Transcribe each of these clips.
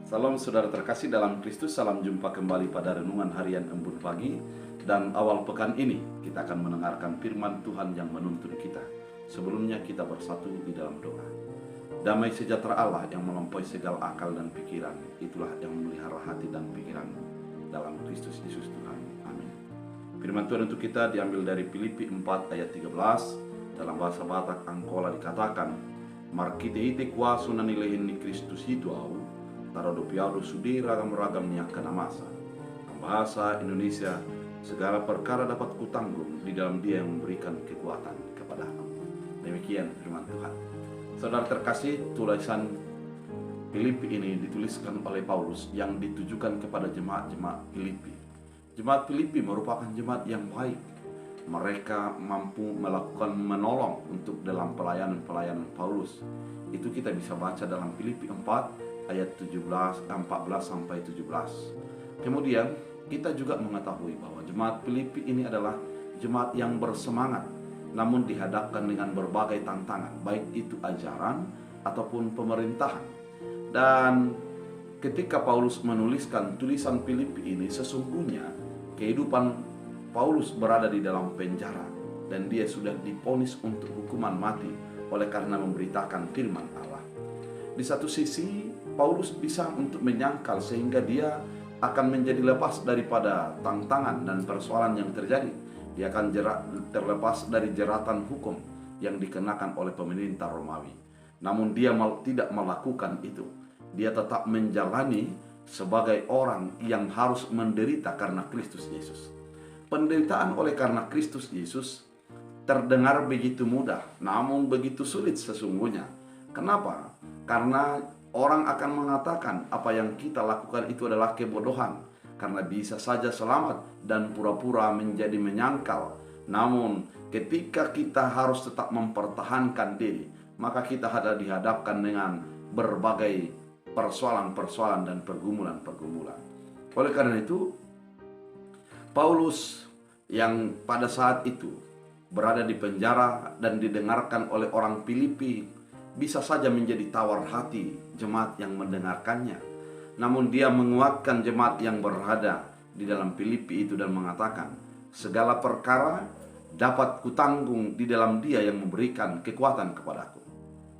Salam saudara terkasih dalam Kristus, salam jumpa kembali pada renungan harian Embun Pagi. Dan awal pekan ini kita akan mendengarkan firman Tuhan yang menuntun kita. Sebelumnya kita bersatu di dalam doa. Damai sejahtera Allah yang melampaui segala akal dan pikiran, itulah yang memelihara hati dan pikiranmu dalam Kristus Yesus Tuhan. Amin. Firman Tuhan untuk kita diambil dari Filipi 4 ayat 13. Dalam bahasa Batak Angkola dikatakan, Markite ite kuasu nanilehin ni Kristus itu au, tarodo piado sudi ragam-ragam nyakana masa. Bahasa Indonesia, segala perkara dapat kutanggung di dalam Dia yang memberikan kekuatan kepadaku. Demikian firman Tuhan. Saudara terkasih, tulisan Filipi ini dituliskan oleh Paulus yang ditujukan kepada jemaat-jemaat Filipi. Jemaat Filipi merupakan jemaat yang baik. Mereka mampu melakukan menolong untuk dalam pelayanan Paulus. Itu kita bisa baca dalam Filipi 4 ayat 14 sampai 17. Kemudian kita juga mengetahui bahwa jemaat Filipi ini adalah jemaat yang bersemangat, namun dihadapkan dengan berbagai tantangan, baik itu ajaran ataupun pemerintahan. Dan ketika Paulus menuliskan tulisan Filipi ini, sesungguhnya kehidupan Paulus berada di dalam penjara dan dia sudah divonis untuk hukuman mati oleh karena memberitakan firman Allah. Di satu sisi Paulus bisa untuk menyangkal sehingga dia akan menjadi lepas daripada tantangan dan persoalan yang terjadi. Dia akan terlepas dari jeratan hukum yang dikenakan oleh pemerintah Romawi. Namun dia tidak melakukan itu. Dia tetap menjalani sebagai orang yang harus menderita karena Kristus Yesus. Penderitaan oleh karena Kristus Yesus terdengar begitu mudah, namun begitu sulit sesungguhnya. Kenapa? Karena orang akan mengatakan apa yang kita lakukan itu adalah kebodohan, karena bisa saja selamat dan pura-pura menjadi menyangkal. Namun ketika kita harus tetap mempertahankan diri, maka kita dihadapkan dengan berbagai persoalan-persoalan dan pergumulan-pergumulan. Oleh karena itu, Paulus yang pada saat itu berada di penjara dan didengarkan oleh orang Filipi bisa saja menjadi tawar hati jemaat yang mendengarkannya. Namun dia menguatkan jemaat yang berada di dalam Filipi itu dan mengatakan, segala perkara dapat kutanggung di dalam Dia yang memberikan kekuatan kepadaku.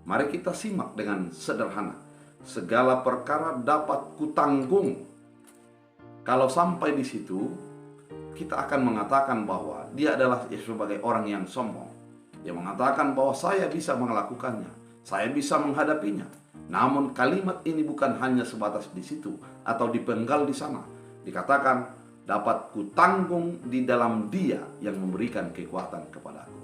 Mari kita simak dengan sederhana. Segala perkara dapat kutanggung. Kalau sampai di situ, kita akan mengatakan bahwa dia adalah sebagai orang yang sombong. Dia mengatakan bahwa saya bisa melakukannya, saya bisa menghadapinya. Namun kalimat ini bukan hanya sebatas di situ atau dipenggal di sana. Dikatakan dapat kutanggung di dalam Dia yang memberikan kekuatan kepadaku.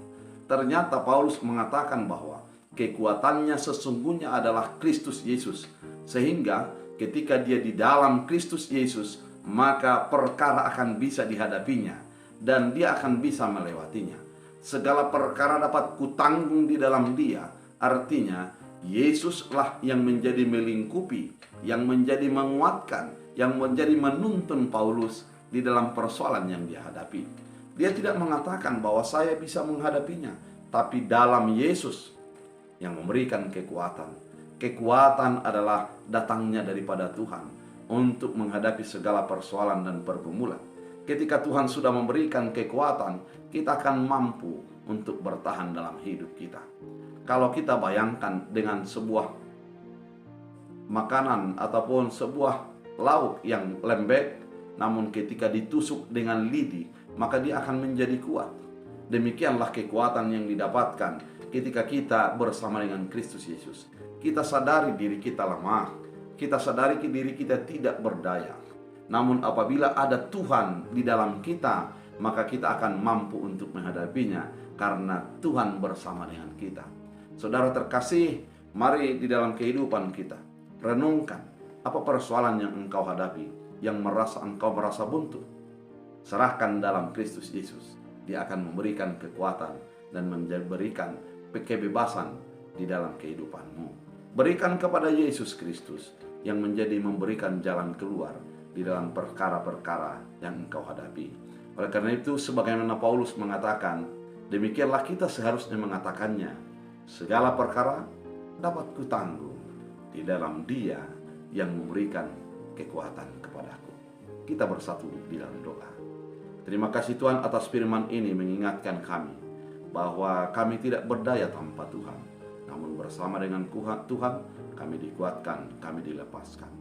Ternyata Paulus mengatakan bahwa kekuatannya sesungguhnya adalah Kristus Yesus. Sehingga ketika dia di dalam Kristus Yesus, maka perkara akan bisa dihadapinya dan dia akan bisa melewatinya. Segala perkara dapat kutanggung di dalam Dia. Artinya Yesuslah yang menjadi melingkupi, yang menjadi menguatkan, yang menjadi menuntun Paulus di dalam persoalan yang dia hadapi. Dia tidak mengatakan bahwa saya bisa menghadapinya, tapi dalam Yesus yang memberikan kekuatan. Kekuatan adalah datangnya daripada Tuhan untuk menghadapi segala persoalan dan pergumulan. Ketika Tuhan sudah memberikan kekuatan, kita akan mampu untuk bertahan dalam hidup kita. Kalau kita bayangkan dengan sebuah makanan ataupun sebuah lauk yang lembek, namun ketika ditusuk dengan lidi, maka dia akan menjadi kuat. Demikianlah kekuatan yang didapatkan ketika kita bersama dengan Kristus Yesus. Kita sadari diri kita lemah. Kita sadari diri kita tidak berdaya. Namun apabila ada Tuhan di dalam kita, maka kita akan mampu untuk menghadapinya karena Tuhan bersama dengan kita. Saudara terkasih, mari di dalam kehidupan kita renungkan apa persoalan yang engkau hadapi, yang engkau merasa buntu. Serahkan dalam Kristus Yesus. Dia akan memberikan kekuatan dan memberikan kebebasan di dalam kehidupanmu. Berikan kepada Yesus Kristus yang memberikan jalan keluar di dalam perkara-perkara yang engkau hadapi. Oleh karena itu, sebagaimana Paulus mengatakan, demikianlah kita seharusnya mengatakannya. Segala perkara dapat kutanggung di dalam Dia yang memberikan kekuatan kepadaku. Kita bersatu di dalam doa. Terima kasih Tuhan atas firman ini mengingatkan kami bahwa kami tidak berdaya tanpa Tuhan, namun bersama dengan Tuhan kami dikuatkan, kami dilepaskan.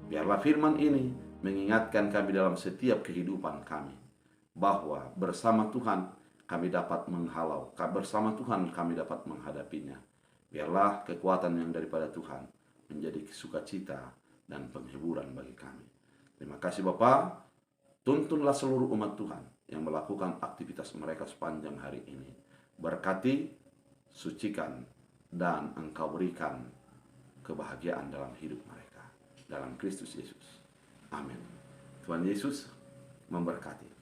Biarlah firman ini mengingatkan kami dalam setiap kehidupan kami, bahwa bersama Tuhan kami dapat menghalau, bersama Tuhan kami dapat menghadapinya. Biarlah kekuatan yang daripada Tuhan menjadi sukacita dan penghiburan bagi kami. Terima kasih Bapa. Tuntunlah seluruh umat Tuhan yang melakukan aktivitas mereka sepanjang hari ini. Berkati, sucikan, dan Engkau berikan kebahagiaan dalam hidup mereka. Dalam Kristus Yesus. Amin. Tuhan Yesus memberkati.